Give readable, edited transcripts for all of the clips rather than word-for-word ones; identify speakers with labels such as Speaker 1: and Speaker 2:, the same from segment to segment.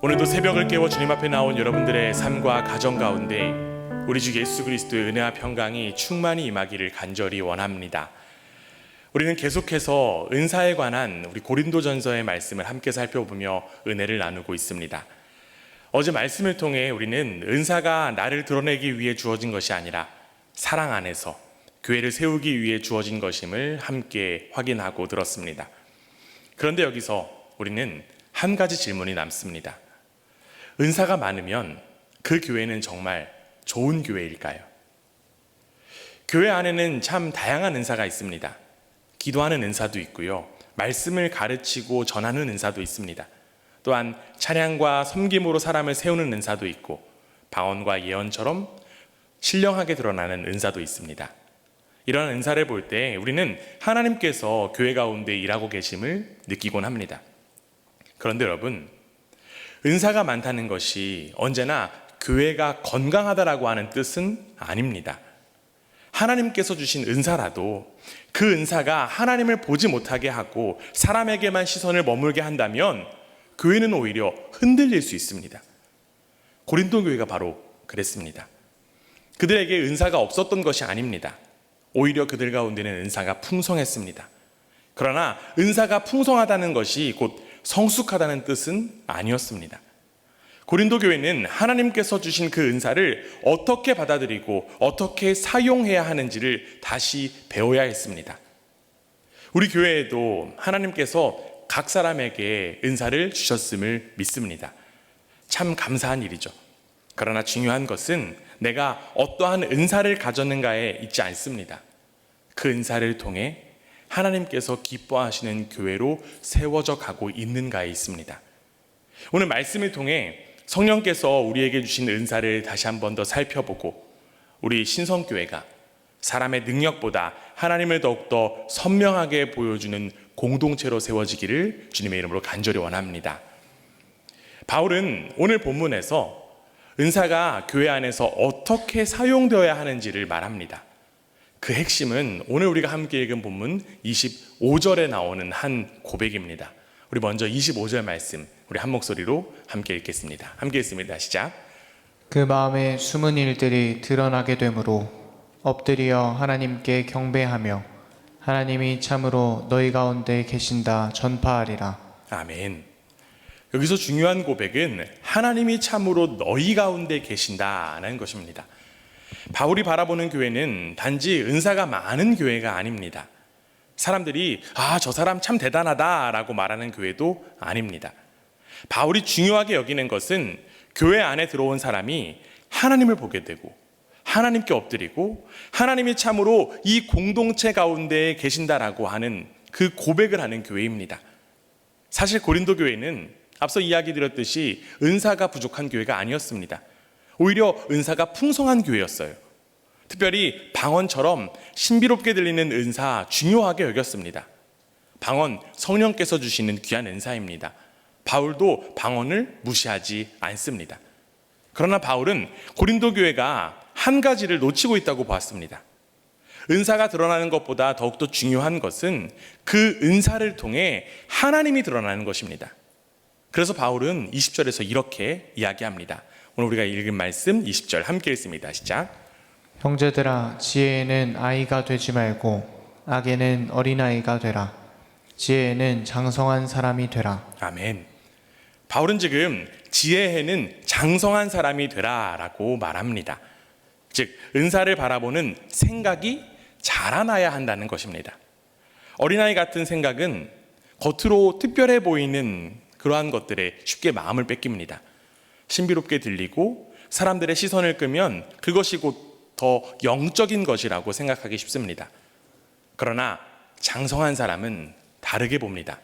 Speaker 1: 오늘도 새벽을 깨워 주님 앞에 나온 여러분들의 삶과 가정 가운데 우리 주 예수 그리스도의 은혜와 평강이 충만히 임하기를 간절히 원합니다. 우리는 계속해서 은사에 관한 우리 고린도전서의 말씀을 함께 살펴보며 은혜를 나누고 있습니다. 어제 말씀을 통해 우리는 은사가 나를 드러내기 위해 주어진 것이 아니라 사랑 안에서 교회를 세우기 위해 주어진 것임을 함께 확인하고 들었습니다. 그런데 여기서 우리는 한 가지 질문이 남습니다. 은사가 많으면 그 교회는 정말 좋은 교회일까요? 교회 안에는 참 다양한 은사가 있습니다. 기도하는 은사도 있고요. 말씀을 가르치고 전하는 은사도 있습니다. 또한 찬양과 섬김으로 사람을 세우는 은사도 있고 방언과 예언처럼 신령하게 드러나는 은사도 있습니다. 이러한 은사를 볼 때 우리는 하나님께서 교회 가운데 일하고 계심을 느끼곤 합니다. 그런데 여러분, 은사가 많다는 것이 언제나 교회가 건강하다라고 하는 뜻은 아닙니다. 하나님께서 주신 은사라도 그 은사가 하나님을 보지 못하게 하고 사람에게만 시선을 머물게 한다면 교회는 오히려 흔들릴 수 있습니다. 고린도 교회가 바로 그랬습니다. 그들에게 은사가 없었던 것이 아닙니다. 오히려 그들 가운데는 은사가 풍성했습니다. 그러나 은사가 풍성하다는 것이 곧 성숙하다는 뜻은 아니었습니다. 고린도 교회는 하나님께서 주신 그 은사를 어떻게 받아들이고 어떻게 사용해야 하는지를 다시 배워야 했습니다. 우리 교회에도 하나님께서 각 사람에게 은사를 주셨음을 믿습니다. 참 감사한 일이죠. 그러나 중요한 것은 내가 어떠한 은사를 가졌는가에 있지 않습니다. 그 은사를 통해 하나님께서 기뻐하시는 교회로 세워져 가고 있는가에 있습니다. 오늘 말씀을 통해 성령께서 우리에게 주신 은사를 다시 한 번 더 살펴보고 우리 신성교회가 사람의 능력보다 하나님을 더욱더 선명하게 보여주는 공동체로 세워지기를 주님의 이름으로 간절히 원합니다. 바울은 오늘 본문에서 은사가 교회 안에서 어떻게 사용되어야 하는지를 말합니다. 그 핵심은 오늘 우리가 함께 읽은 본문 25절에 나오는 한 고백입니다. 우리 먼저 25절 말씀 우리 한 목소리로 함께 읽겠습니다. 함께 읽습니다. 시작.
Speaker 2: 그 마음에 숨은 일들이 드러나게 되므로 엎드려 하나님께 경배하며 하나님이 참으로 너희 가운데 계신다 전파하리라.
Speaker 1: 아멘. 여기서 중요한 고백은 하나님이 참으로 너희 가운데 계신다는 것입니다. 바울이 바라보는 교회는 단지 은사가 많은 교회가 아닙니다. 사람들이 저 사람 참 대단하다라고 말하는 교회도 아닙니다. 바울이 중요하게 여기는 것은 교회 안에 들어온 사람이 하나님을 보게 되고 하나님께 엎드리고 하나님이 참으로 이 공동체 가운데 계신다라고 하는 그 고백을 하는 교회입니다. 사실 고린도 교회는 앞서 이야기 드렸듯이 은사가 부족한 교회가 아니었습니다. 오히려 은사가 풍성한 교회였어요. 특별히 방언처럼 신비롭게 들리는 은사 중요하게 여겼습니다. 방언, 성령께서 주시는 귀한 은사입니다. 바울도 방언을 무시하지 않습니다. 그러나 바울은 고린도 교회가 한 가지를 놓치고 있다고 보았습니다. 은사가 드러나는 것보다 더욱더 중요한 것은 그 은사를 통해 하나님이 드러나는 것입니다. 그래서 바울은 20절에서 이렇게 이야기합니다. 오늘 우리가 읽은 말씀 20절 함께 읽습니다. 시작.
Speaker 2: 형제들아, 지혜에는 아이가 되지 말고 악에는 어린아이가 되라. 지혜에는 장성한 사람이 되라.
Speaker 1: 아멘. 바울은 지금 지혜에는 장성한 사람이 되라라고 말합니다. 즉 은사를 바라보는 생각이 자라나야 한다는 것입니다. 어린아이 같은 생각은 겉으로 특별해 보이는 그러한 것들에 쉽게 마음을 뺏깁니다. 신비롭게 들리고 사람들의 시선을 끄면 그것이 곧 더 영적인 것이라고 생각하기 쉽습니다. 그러나 장성한 사람은 다르게 봅니다.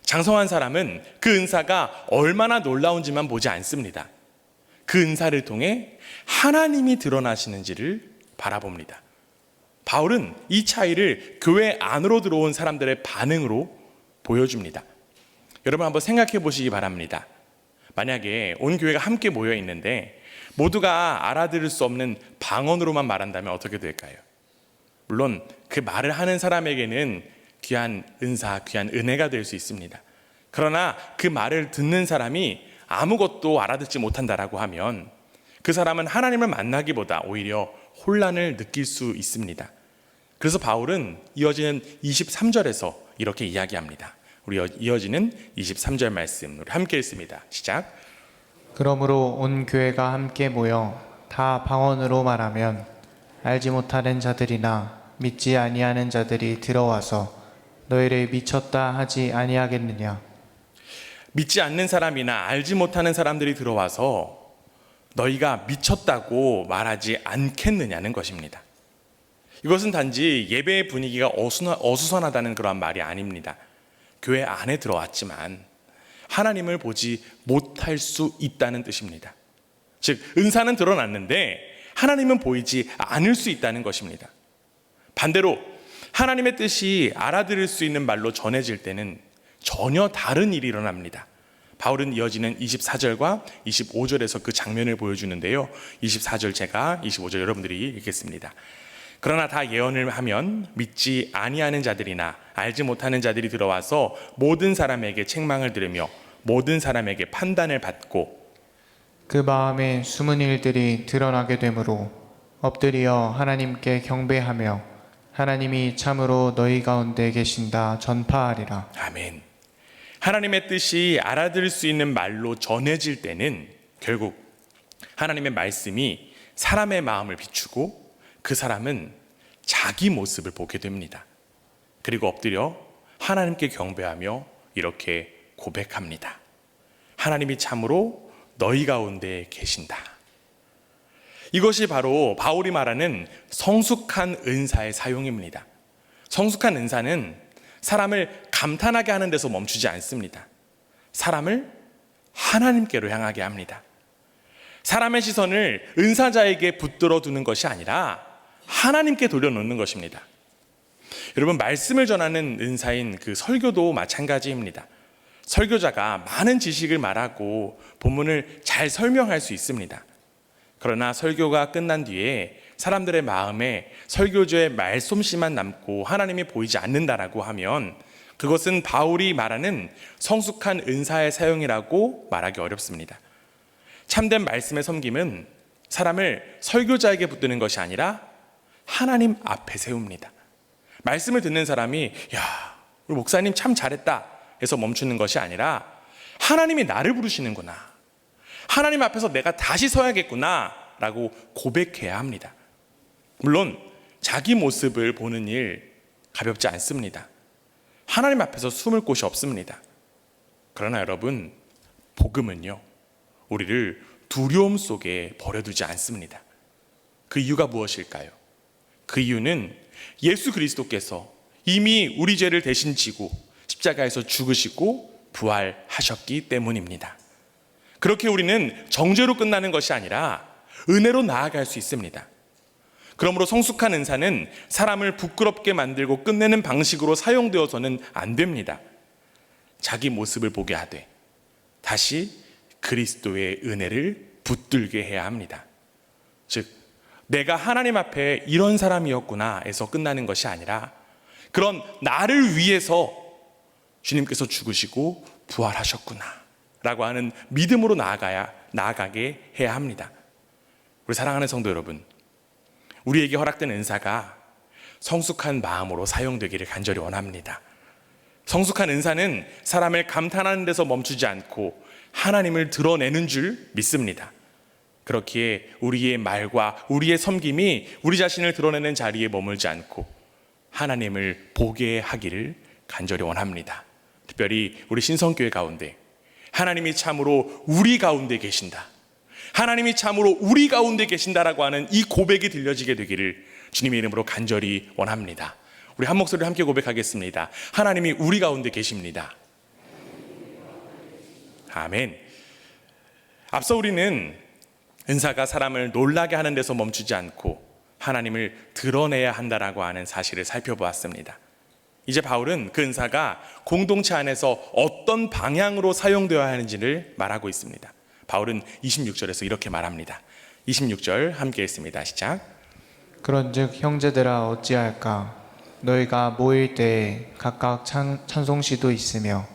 Speaker 1: 장성한 사람은 그 은사가 얼마나 놀라운지만 보지 않습니다. 그 은사를 통해 하나님이 드러나시는지를 바라봅니다. 바울은 이 차이를 교회 안으로 들어온 사람들의 반응으로 보여줍니다. 여러분 한번 생각해 보시기 바랍니다. 만약에 온 교회가 함께 모여 있는데 모두가 알아들을 수 없는 방언으로만 말한다면 어떻게 될까요? 물론 그 말을 하는 사람에게는 귀한 은사, 귀한 은혜가 될 수 있습니다. 그러나 그 말을 듣는 사람이 아무것도 알아듣지 못한다라고 하면 그 사람은 하나님을 만나기보다 오히려 혼란을 느낄 수 있습니다. 그래서 바울은 이어지는 23절에서 이렇게 이야기합니다. 우리 이어지는 23절 말씀 우리 함께 읽습니다. 시작.
Speaker 2: 그러므로 온 교회가 함께 모여 다 방언으로 말하면 알지 못하는 자들이나 믿지 아니하는 자들이 들어와서 너희를 미쳤다 하지 아니하겠느냐.
Speaker 1: 믿지 않는 사람이나 알지 못하는 사람들이 들어와서 너희가 미쳤다고 말하지 않겠느냐는 것입니다. 이것은 단지 예배의 분위기가 어수선하다는 그러한 말이 아닙니다. 교회 안에 들어왔지만 하나님을 보지 못할 수 있다는 뜻입니다. 즉 은사는 드러났는데 하나님은 보이지 않을 수 있다는 것입니다. 반대로 하나님의 뜻이 알아들을 수 있는 말로 전해질 때는 전혀 다른 일이 일어납니다. 바울은 이어지는 24절과 25절에서 그 장면을 보여주는데요. 24절 제가, 25절 여러분들이 읽겠습니다. 그러나 다 예언을 하면 믿지 아니하는 자들이나 알지 못하는 자들이 들어와서 모든 사람에게 책망을 들으며 모든 사람에게 판단을 받고
Speaker 2: 그 마음에 숨은 일들이 드러나게 되므로 엎드려 하나님께 경배하며 하나님이 참으로 너희 가운데 계신다 전파하리라.
Speaker 1: 아멘. 하나님의 뜻이 알아들을 수 있는 말로 전해질 때는 결국 하나님의 말씀이 사람의 마음을 비추고 그 사람은 자기 모습을 보게 됩니다. 그리고 엎드려 하나님께 경배하며 이렇게 고백합니다. 하나님이 참으로 너희 가운데 계신다. 이것이 바로 바울이 말하는 성숙한 은사의 사용입니다. 성숙한 은사는 사람을 감탄하게 하는 데서 멈추지 않습니다. 사람을 하나님께로 향하게 합니다. 사람의 시선을 은사자에게 붙들어 두는 것이 아니라 하나님께 돌려놓는 것입니다. 여러분, 말씀을 전하는 은사인 그 설교도 마찬가지입니다. 설교자가 많은 지식을 말하고 본문을 잘 설명할 수 있습니다. 그러나 설교가 끝난 뒤에 사람들의 마음에 설교자의 말솜씨만 남고 하나님이 보이지 않는다라고 하면 그것은 바울이 말하는 성숙한 은사의 사용이라고 말하기 어렵습니다. 참된 말씀의 섬김은 사람을 설교자에게 붙드는 것이 아니라 하나님 앞에 세웁니다. 말씀을 듣는 사람이 야, 우리 목사님 참 잘했다 해서 멈추는 것이 아니라 하나님이 나를 부르시는구나, 하나님 앞에서 내가 다시 서야겠구나 라고 고백해야 합니다. 물론 자기 모습을 보는 일 가볍지 않습니다. 하나님 앞에서 숨을 곳이 없습니다. 그러나 여러분, 복음은요, 우리를 두려움 속에 버려두지 않습니다. 그 이유가 무엇일까요? 그 이유는 예수 그리스도께서 이미 우리 죄를 대신 지고 십자가에서 죽으시고 부활하셨기 때문입니다. 그렇게 우리는 정죄로 끝나는 것이 아니라 은혜로 나아갈 수 있습니다. 그러므로 성숙한 은사는 사람을 부끄럽게 만들고 끝내는 방식으로 사용되어서는 안 됩니다. 자기 모습을 보게 하되 다시 그리스도의 은혜를 붙들게 해야 합니다. 즉, 내가 하나님 앞에 이런 사람이었구나 해서 끝나는 것이 아니라 그런 나를 위해서 주님께서 죽으시고 부활하셨구나 라고 하는 믿음으로 나아가게 해야 합니다. 우리 사랑하는 성도 여러분, 우리에게 허락된 은사가 성숙한 마음으로 사용되기를 간절히 원합니다. 성숙한 은사는 사람을 감탄하는 데서 멈추지 않고 하나님을 드러내는 줄 믿습니다. 그렇기에 우리의 말과 우리의 섬김이 우리 자신을 드러내는 자리에 머물지 않고 하나님을 보게 하기를 간절히 원합니다. 특별히 우리 신성교회 가운데 하나님이 참으로 우리 가운데 계신다, 하나님이 참으로 우리 가운데 계신다라고 하는 이 고백이 들려지게 되기를 주님의 이름으로 간절히 원합니다. 우리 한 목소리로 함께 고백하겠습니다. 하나님이 우리 가운데 계십니다. 아멘. 앞서 우리는 은사가 사람을 놀라게 하는 데서 멈추지 않고 하나님을 드러내야 한다라고 하는 사실을 살펴보았습니다. 이제 바울은 그 은사가 공동체 안에서 어떤 방향으로 사용되어야 하는지를 말하고 있습니다. 바울은 26절에서 이렇게 말합니다. 26절 함께 읽습니다. 시작.
Speaker 2: 그런즉 형제들아 어찌할까. 너희가 모일 때에 각각 찬송시도 있으며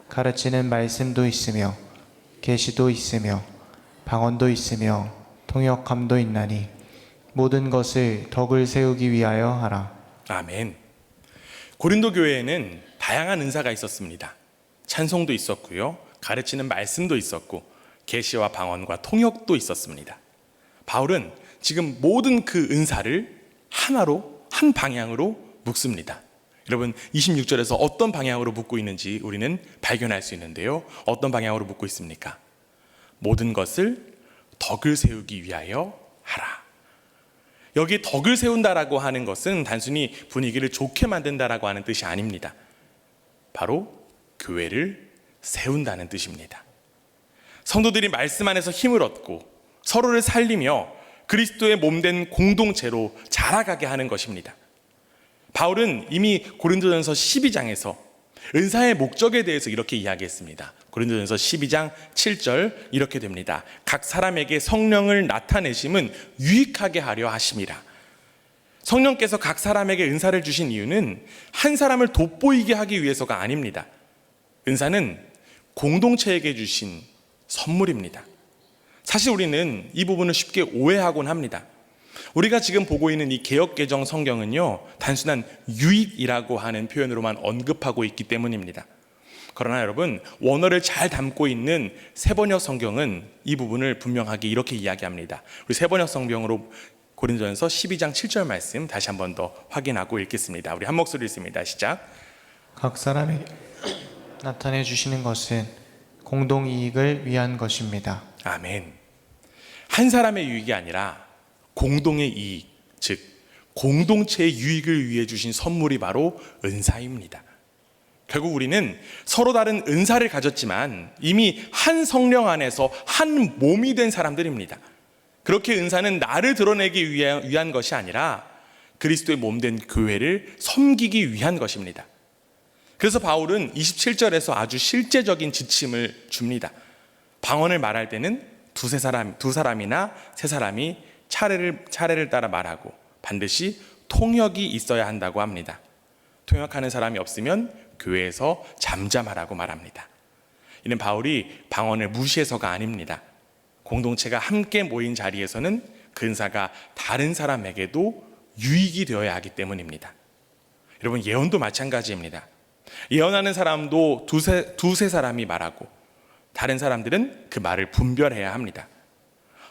Speaker 2: 가르치는 말씀도 있으며 계시도 있으며 방언도 있으며 통역함도 있나니 모든 것을 덕을 세우기 위하여 하라.
Speaker 1: 아멘. 고린도 교회에는 다양한 은사가 있었습니다. 찬송도 있었고요, 가르치는 말씀도 있었고, 계시와 방언과 통역도 있었습니다. 바울은 지금 모든 그 은사를 하나로, 한 방향으로 묶습니다. 여러분, 26절에서 어떤 방향으로 묶고 있는지 우리는 발견할 수 있는데요. 어떤 방향으로 묶고 있습니까? 모든 것을 덕을 세우기 위하여 하라. 여기 덕을 세운다라고 하는 것은 단순히 분위기를 좋게 만든다라고 하는 뜻이 아닙니다. 바로 교회를 세운다는 뜻입니다. 성도들이 말씀 안에서 힘을 얻고 서로를 살리며 그리스도의 몸된 공동체로 자라가게 하는 것입니다. 바울은 이미 고린도전서 12장에서 은사의 목적에 대해서 이렇게 이야기했습니다. 고린도전서 12장 7절 이렇게 됩니다. 각 사람에게 성령을 나타내심은 유익하게 하려 하심이라. 성령께서 각 사람에게 은사를 주신 이유는 한 사람을 돋보이게 하기 위해서가 아닙니다. 은사는 공동체에게 주신 선물입니다. 사실 우리는 이 부분을 쉽게 오해하곤 합니다. 우리가 지금 보고 있는 이 개역개정 성경은요, 단순한 유익이라고 하는 표현으로만 언급하고 있기 때문입니다. 그러나 여러분, 원어를 잘 담고 있는 세번역 성경은 이 부분을 분명하게 이렇게 이야기합니다. 우리 세번역 성경으로 고린도전서 12장 7절 말씀 다시 한 번 더 확인하고 읽겠습니다. 우리 한 목소리 읽습니다. 시작.
Speaker 2: 각 사람에게 나타내 주시는 것은 공동 이익을 위한 것입니다.
Speaker 1: 아멘. 한 사람의 유익이 아니라 공동의 이익, 즉 공동체의 유익을 위해 주신 선물이 바로 은사입니다. 결국 우리는 서로 다른 은사를 가졌지만 이미 한 성령 안에서 한 몸이 된 사람들입니다. 그렇게 은사는 나를 드러내기 위한 것이 아니라 그리스도의 몸된 교회를 섬기기 위한 것입니다. 그래서 바울은 27절에서 아주 실제적인 지침을 줍니다. 방언을 말할 때는 두 사람이나 세 사람이 차례를 따라 말하고 반드시 통역이 있어야 한다고 합니다. 통역하는 사람이 없으면 교회에서 잠잠하라고 말합니다. 이는 바울이 방언을 무시해서가 아닙니다. 공동체가 함께 모인 자리에서는 그 은사가 다른 사람에게도 유익이 되어야 하기 때문입니다. 여러분, 예언도 마찬가지입니다. 예언하는 사람도 두세 사람이 말하고 다른 사람들은 그 말을 분별해야 합니다.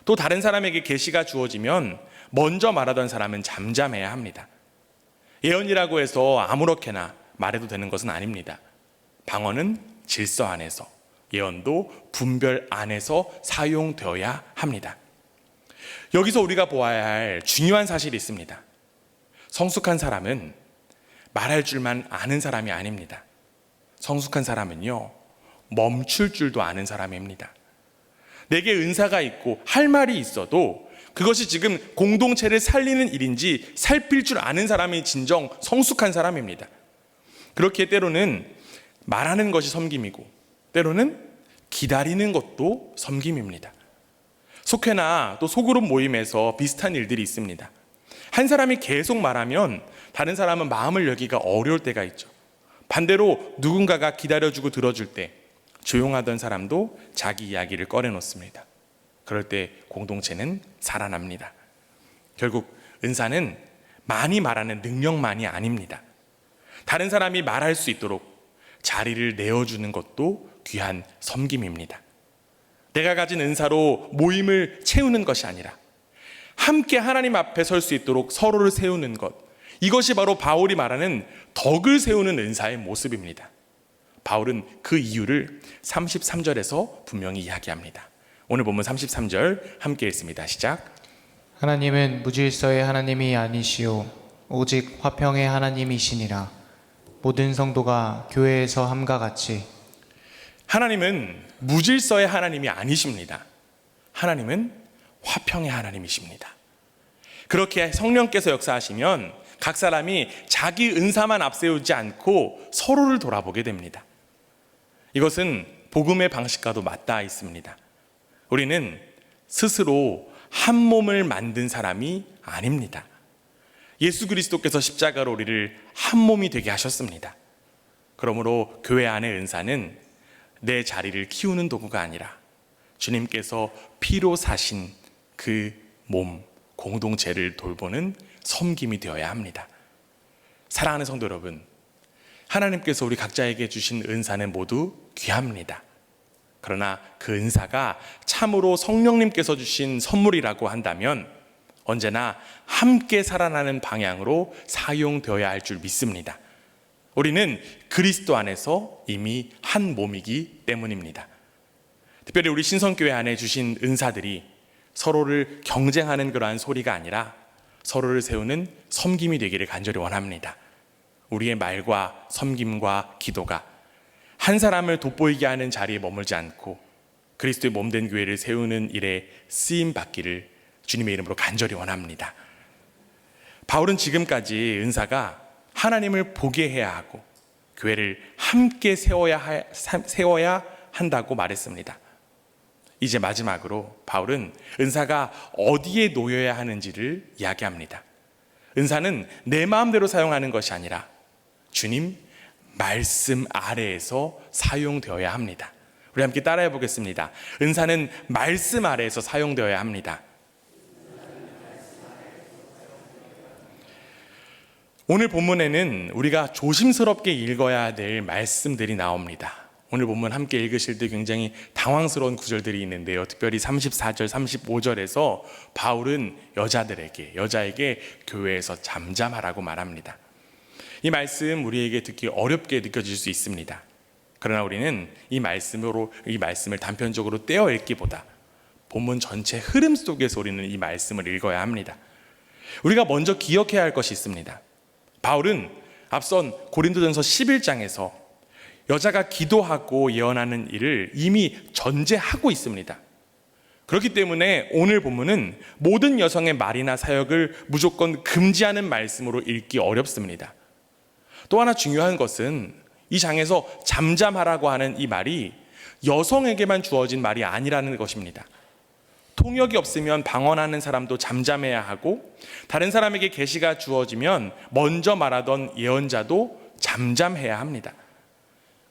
Speaker 1: 또 다른 사람에게 계시가 주어지면 먼저 말하던 사람은 잠잠해야 합니다. 예언이라고 해서 아무렇게나 말해도 되는 것은 아닙니다. 방언은 질서 안에서, 예언도 분별 안에서 사용되어야 합니다. 여기서 우리가 보아야 할 중요한 사실이 있습니다. 성숙한 사람은 말할 줄만 아는 사람이 아닙니다. 성숙한 사람은요, 멈출 줄도 아는 사람입니다. 내게 은사가 있고 할 말이 있어도 그것이 지금 공동체를 살리는 일인지 살필 줄 아는 사람이 진정 성숙한 사람입니다. 그렇기에 때로는 말하는 것이 섬김이고 때로는 기다리는 것도 섬김입니다. 속회나 또 소그룹 모임에서 비슷한 일들이 있습니다. 한 사람이 계속 말하면 다른 사람은 마음을 열기가 어려울 때가 있죠. 반대로 누군가가 기다려주고 들어줄 때 조용하던 사람도 자기 이야기를 꺼내놓습니다. 그럴 때 공동체는 살아납니다. 결국 은사는 많이 말하는 능력만이 아닙니다. 다른 사람이 말할 수 있도록 자리를 내어주는 것도 귀한 섬김입니다. 내가 가진 은사로 모임을 채우는 것이 아니라 함께 하나님 앞에 설 수 있도록 서로를 세우는 것, 이것이 바로 바울이 말하는 덕을 세우는 은사의 모습입니다. 바울은 그 이유를 33절에서 분명히 이야기합니다. 오늘 본문 33절 함께 읽습니다. 시작.
Speaker 2: 하나님은 무질서의 하나님이 아니시오 오직 화평의 하나님이시니라. 모든 성도가 교회에서 함과 같이.
Speaker 1: 하나님은 무질서의 하나님이 아니십니다. 하나님은 화평의 하나님이십니다. 그렇게 성령께서 역사하시면 각 사람이 자기 은사만 앞세우지 않고 서로를 돌아보게 됩니다. 이것은 복음의 방식과도 맞닿아 있습니다. 우리는 스스로 한 몸을 만든 사람이 아닙니다. 예수 그리스도께서 십자가로 우리를 한 몸이 되게 하셨습니다. 그러므로 교회 안의 은사는 내 자리를 키우는 도구가 아니라 주님께서 피로 사신 그 몸, 공동체를 돌보는 섬김이 되어야 합니다. 사랑하는 성도 여러분, 하나님께서 우리 각자에게 주신 은사는 모두 귀합니다. 그러나 그 은사가 참으로 성령님께서 주신 선물이라고 한다면 언제나 함께 살아나는 방향으로 사용되어야 할 줄 믿습니다. 우리는 그리스도 안에서 이미 한 몸이기 때문입니다. 특별히 우리 신성교회 안에 주신 은사들이 서로를 경쟁하는 그러한 소리가 아니라 서로를 세우는 섬김이 되기를 간절히 원합니다. 우리의 말과 섬김과 기도가 한 사람을 돋보이게 하는 자리에 머물지 않고 그리스도의 몸된 교회를 세우는 일에 쓰임 받기를 주님의 이름으로 간절히 원합니다. 바울은 지금까지 은사가 하나님을 보게 해야 하고 교회를 함께 세워야 한다고 말했습니다. 이제 마지막으로 바울은 은사가 어디에 놓여야 하는지를 이야기합니다. 은사는 내 마음대로 사용하는 것이 아니라 주님 말씀 아래에서 사용되어야 합니다. 우리 함께 따라해 보겠습니다. 은사는 말씀 아래에서 사용되어야 합니다. 오늘 본문에는 우리가 조심스럽게 읽어야 될 말씀들이 나옵니다. 오늘 본문 함께 읽으실 때 굉장히 당황스러운 구절들이 있는데요. 특별히 34절, 35절에서 바울은 여자에게 교회에서 잠잠하라고 말합니다. 이 말씀 우리에게 듣기 어렵게 느껴질 수 있습니다. 그러나 우리는 이 말씀을 단편적으로 떼어 읽기보다 본문 전체 흐름 속에서 우리는 이 말씀을 읽어야 합니다. 우리가 먼저 기억해야 할 것이 있습니다. 바울은 앞선 고린도전서 11장에서 여자가 기도하고 예언하는 일을 이미 전제하고 있습니다. 그렇기 때문에 오늘 본문은 모든 여성의 말이나 사역을 무조건 금지하는 말씀으로 읽기 어렵습니다. 또 하나 중요한 것은 이 장에서 잠잠하라고 하는 이 말이 여성에게만 주어진 말이 아니라는 것입니다. 통역이 없으면 방언하는 사람도 잠잠해야 하고 다른 사람에게 계시가 주어지면 먼저 말하던 예언자도 잠잠해야 합니다.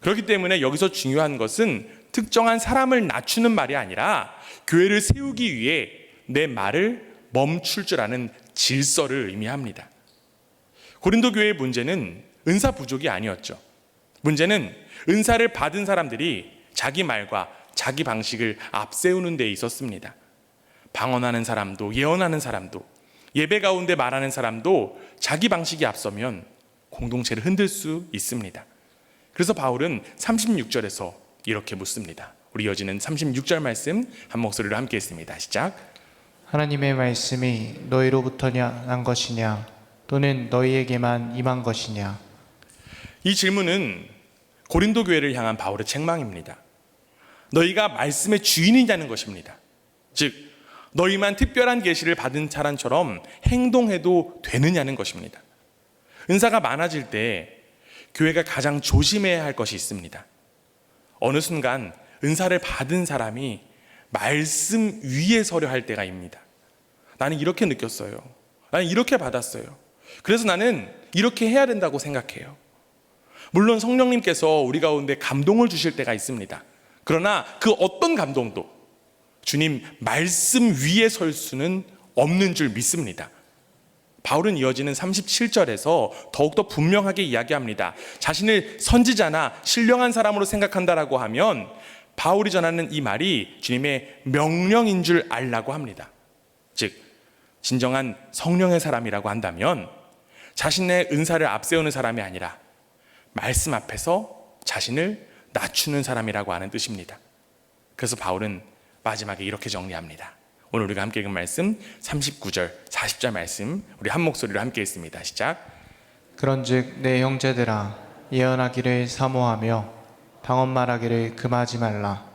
Speaker 1: 그렇기 때문에 여기서 중요한 것은 특정한 사람을 낮추는 말이 아니라 교회를 세우기 위해 내 말을 멈출 줄 아는 질서를 의미합니다. 고린도 교회의 문제는 은사 부족이 아니었죠. 문제는 은사를 받은 사람들이 자기 말과 자기 방식을 앞세우는 데 있었습니다. 방언하는 사람도 예언하는 사람도 예배 가운데 말하는 사람도 자기 방식이 앞서면 공동체를 흔들 수 있습니다. 그래서 바울은 36절에서 이렇게 묻습니다. 우리 이어지는 36절 말씀 한 목소리로 함께 했습니다. 시작.
Speaker 2: 하나님의 말씀이 너희로부터 난 것이냐 또는 너희에게만 임한 것이냐.
Speaker 1: 이 질문은 고린도 교회를 향한 바울의 책망입니다. 너희가 말씀의 주인이냐는 것입니다. 즉 너희만 특별한 계시를 받은 사람처럼 행동해도 되느냐는 것입니다. 은사가 많아질 때 교회가 가장 조심해야 할 것이 있습니다. 어느 순간 은사를 받은 사람이 말씀 위에 서려 할 때가 입니다. 나는 이렇게 느꼈어요. 나는 이렇게 받았어요. 그래서 나는 이렇게 해야 된다고 생각해요. 물론 성령님께서 우리 가운데 감동을 주실 때가 있습니다. 그러나 그 어떤 감동도 주님 말씀 위에 설 수는 없는 줄 믿습니다. 바울은 이어지는 37절에서 더욱더 분명하게 이야기합니다. 자신을 선지자나 신령한 사람으로 생각한다라고 하면 바울이 전하는 이 말이 주님의 명령인 줄 알라고 합니다. 즉 진정한 성령의 사람이라고 한다면 자신의 은사를 앞세우는 사람이 아니라 말씀 앞에서 자신을 낮추는 사람이라고 하는 뜻입니다. 그래서 바울은 마지막에 이렇게 정리합니다. 오늘 우리가 함께 읽은 말씀 39절, 40절 말씀 우리 한 목소리로 함께 읽습니다. 시작.
Speaker 2: 그런즉 내 형제들아 예언하기를 사모하며 방언 말하기를 금하지 말라.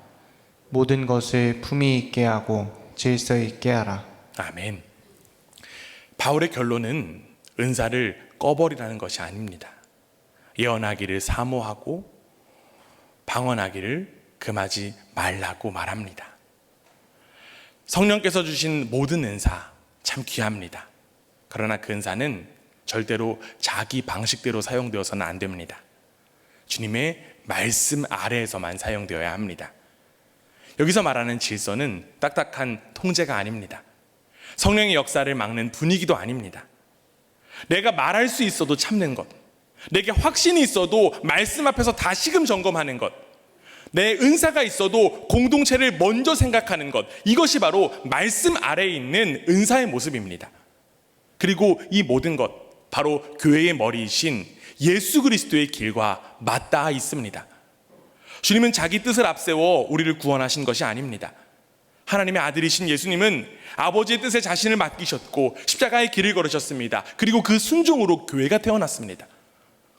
Speaker 2: 모든 것을 품위 있게 하고 질서 있게 하라.
Speaker 1: 아멘. 바울의 결론은 은사를 꺼버리라는 것이 아닙니다. 예언하기를 사모하고 방언하기를 금하지 말라고 말합니다. 성령께서 주신 모든 은사 참 귀합니다. 그러나 그 은사는 절대로 자기 방식대로 사용되어서는 안 됩니다. 주님의 말씀 아래에서만 사용되어야 합니다. 여기서 말하는 질서는 딱딱한 통제가 아닙니다. 성령의 역사를 막는 분위기도 아닙니다. 내가 말할 수 있어도 참는 것, 내게 확신이 있어도 말씀 앞에서 다시금 점검하는 것, 내 은사가 있어도 공동체를 먼저 생각하는 것, 이것이 바로 말씀 아래에 있는 은사의 모습입니다. 그리고 이 모든 것, 바로 교회의 머리이신 예수 그리스도의 길과 맞닿아 있습니다. 주님은 자기 뜻을 앞세워 우리를 구원하신 것이 아닙니다. 하나님의 아들이신 예수님은 아버지의 뜻에 자신을 맡기셨고 십자가의 길을 걸으셨습니다. 그리고 그 순종으로 교회가 태어났습니다.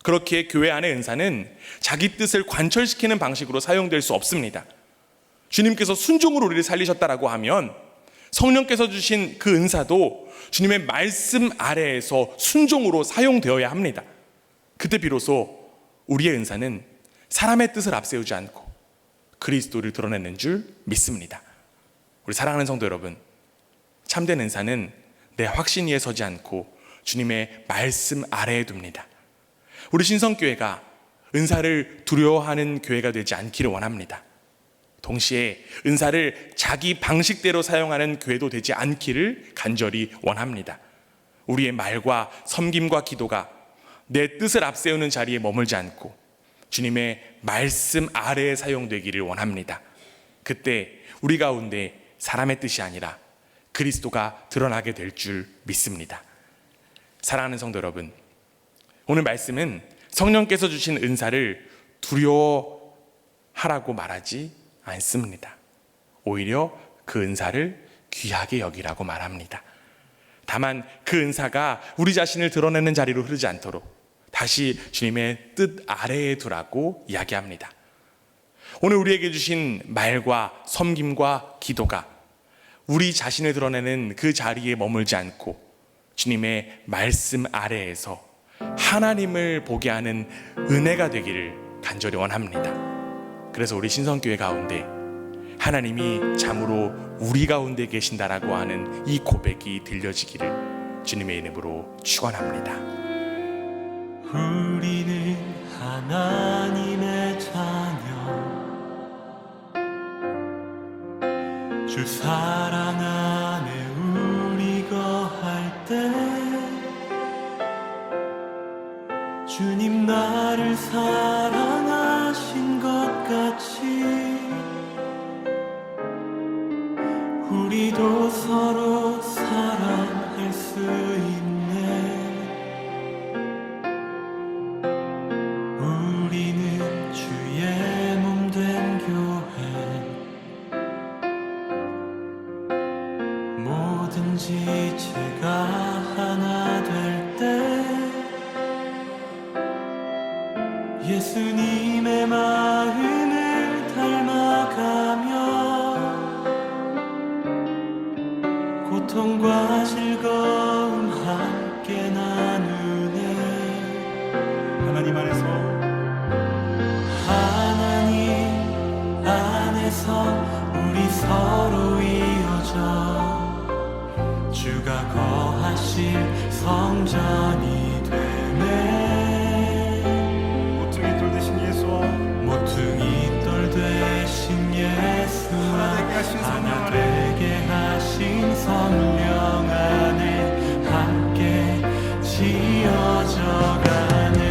Speaker 1: 그렇게 교회 안의 은사는 자기 뜻을 관철시키는 방식으로 사용될 수 없습니다. 주님께서 순종으로 우리를 살리셨다라고 하면 성령께서 주신 그 은사도 주님의 말씀 아래에서 순종으로 사용되어야 합니다. 그때 비로소 우리의 은사는 사람의 뜻을 앞세우지 않고 그리스도를 드러내는 줄 믿습니다. 우리 사랑하는 성도 여러분, 참된 은사는 내 확신 위에 서지 않고 주님의 말씀 아래에 둡니다. 우리 신성교회가 은사를 두려워하는 교회가 되지 않기를 원합니다. 동시에 은사를 자기 방식대로 사용하는 교회도 되지 않기를 간절히 원합니다. 우리의 말과 섬김과 기도가 내 뜻을 앞세우는 자리에 머물지 않고 주님의 말씀 아래에 사용되기를 원합니다. 그때 우리 가운데 사람의 뜻이 아니라 그리스도가 드러나게 될 줄 믿습니다. 사랑하는 성도 여러분, 오늘 말씀은 성령께서 주신 은사를 두려워하라고 말하지 않습니다. 오히려 그 은사를 귀하게 여기라고 말합니다. 다만 그 은사가 우리 자신을 드러내는 자리로 흐르지 않도록 다시 주님의 뜻 아래에 두라고 이야기합니다. 오늘 우리에게 주신 말과 섬김과 기도가 우리 자신을 드러내는 그 자리에 머물지 않고 주님의 말씀 아래에서 하나님을 보게 하는 은혜가 되기를 간절히 원합니다. 그래서 우리 신성교회 가운데 하나님이 참으로 우리 가운데 계신다라고 하는 이 고백이 들려지기를 주님의 이름으로 축원합니다.
Speaker 3: 우리는 하나님의 자녀, 주 사랑 안에 우리 거할 때 주님 나를 사랑하신 것 같이 우리도 서로 사랑할 수 있네. 우리는 주의 몸 된 교회, 뭐든지 제가 하나 될 때 예수님의 마음을 닮아가며 고통과 즐거움 함께 나누네. 하나님 안에서 하나님 안에서 우리 서로 이어져 주가 거하실 성전이 되네. 모퉁이 돌 대신 예수와 하나 되게 하신 성령 안에 함께 지어져 가네.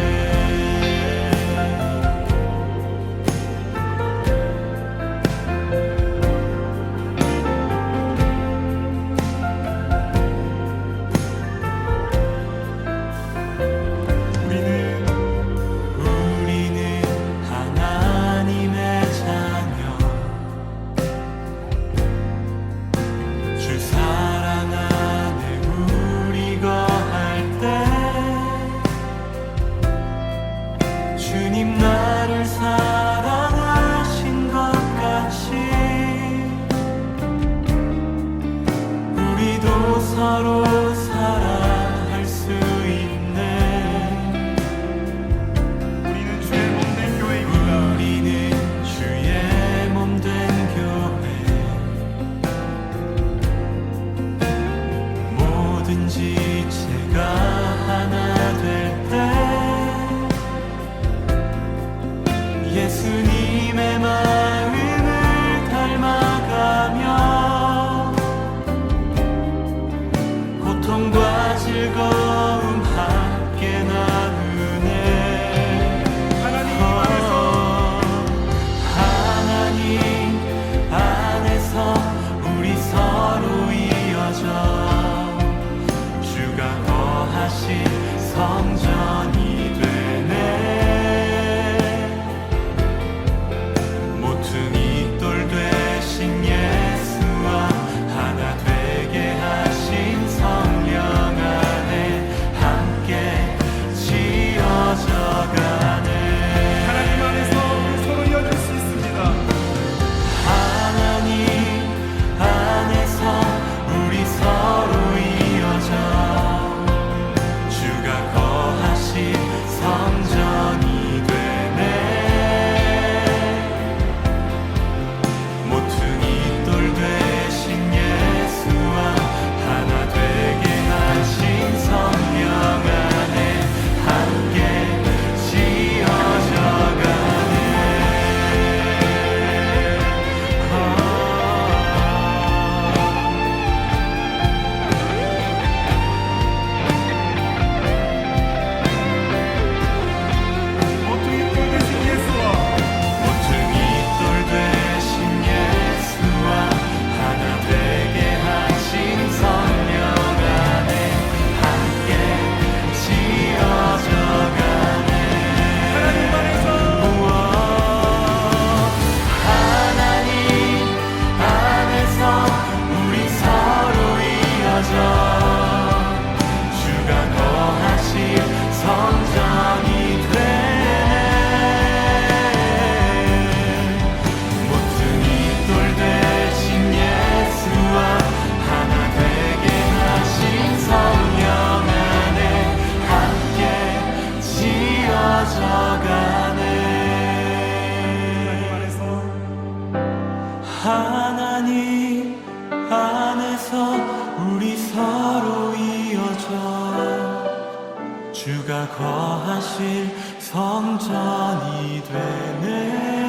Speaker 3: 하실 성전이 되네.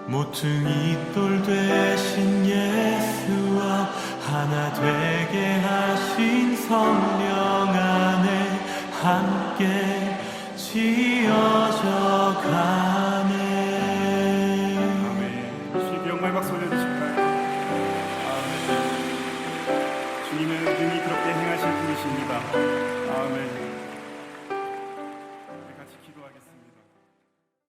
Speaker 3: 모퉁이 돌 되신 예수와 하나 되게 하신 성령 안에 한